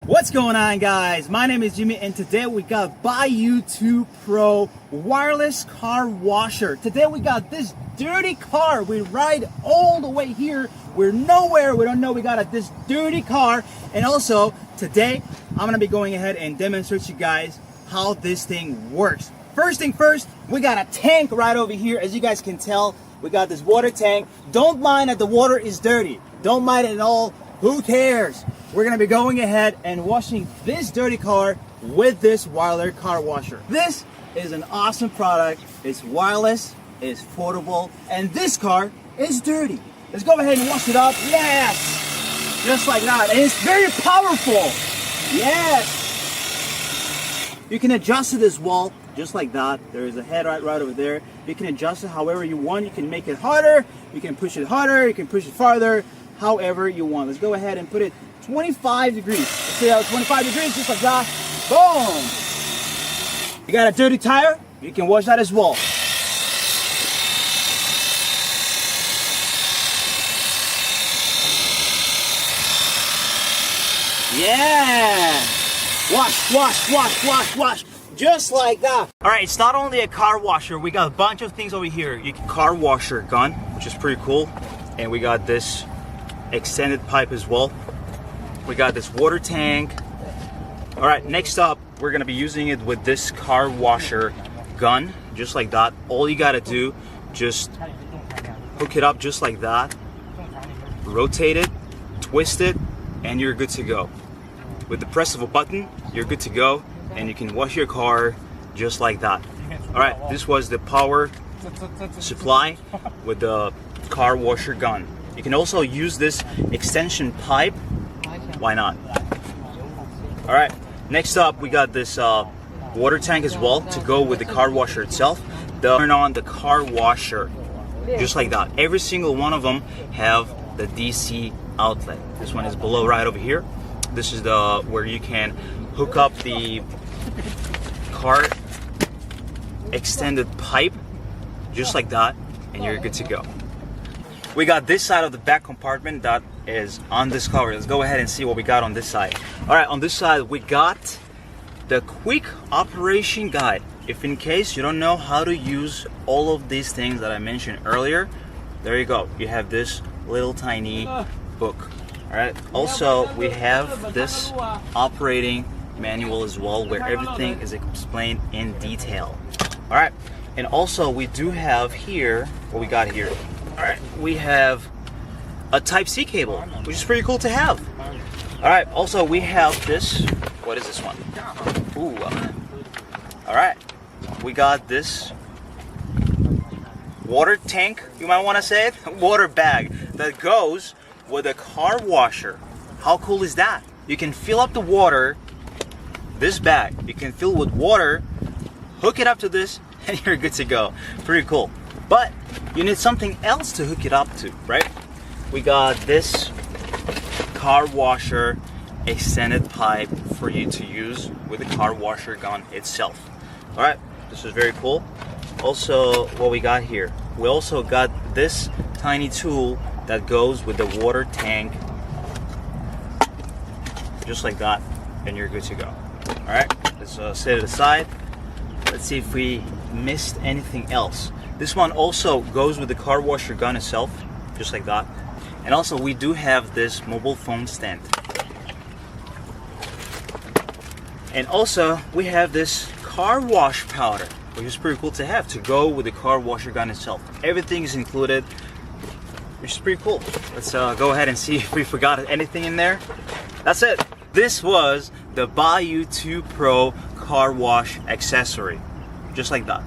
What's going on, guys? My name is Jimmy and today we got BAYU 2 Pro wireless car washer. Today we got this dirty car. We ride all the way here. We're nowhere. We don't know we got this dirty car. And also today I'm gonna be going ahead and demonstrate to you guys how this thing works. First thing first, we got a tank right over here. As you guys can tell, we got this water tank. Don't mind that the water is dirty. Don't mind it at all. Who cares? We're gonna be going ahead and washing this dirty car with this wireless car washer. This is an awesome product. It's wireless, it's portable, and this car is dirty. Let's go ahead and wash it up. Yes! Just like that. And it's very powerful. Yes! You can adjust it as well, just like that. There is a head right over there. You can adjust it however you want. You can make it harder, you can push it harder, you can push it farther, however you want. Let's go ahead and put it 25 degrees. Let's see how 25 degrees, just like that. Boom! You got a dirty tire? You can wash that as well. Yeah! Wash, wash, wash, wash, wash. Just like that. Alright, it's not only a car washer, we got a bunch of things over here. You can car washer gun, which is pretty cool. And we got this extended pipe as well. We got this water tank. All right, next up, we're gonna be using it with this car washer gun, just like that. All you gotta do, just hook it up just like that, rotate it, twist it, and you're good to go. With the press of a button, you're good to go, and you can wash your car just like that. All right, this was the power supply with the car washer gun. You can also use this extension pipe. Why not? All right, next up we got this water tank as well to go with the car washer itself. Turn on the car washer just like that. Every single one of them have the DC outlet. This one is below right over here. This is the where you can hook up the car extended pipe just like that, and you're good to go. We got this side of the back compartment that is on this cover. Let's go ahead and see what we got on this side. All right, on this side we got the quick operation guide. If in case you don't know how to use all of these things that I mentioned earlier, there you go. You have this little tiny book. All right. Also, we have this operating manual as well, where everything is explained in detail. All right. And also we do have here what we got here. All right, we have a Type-C cable, which is pretty cool to have. All right, also we have this. What is this one? Ooh. All right, we got this water tank, you might want to say it, water bag that goes with a car washer. How cool is that? You can fill up the water, this bag, you can fill with water, hook it up to this, and you're good to go. Pretty cool. But you need something else to hook it up to, right? We got this car washer extended pipe for you to use with the car washer gun itself. All right, this is very cool. Also, what we got here, we also got this tiny tool that goes with the water tank, just like that, and you're good to go. All right, let's set it aside. Let's see if we missed anything else. This one also goes with the car washer gun itself, just like that. And also we do have this mobile phone stand. And also we have this car wash powder, which is pretty cool to have to go with the car washer gun itself. Everything is included, which is pretty cool. Let's go ahead and see if we forgot anything in there. That's it. This was the BAYU 2 Pro car wash accessory, just like that.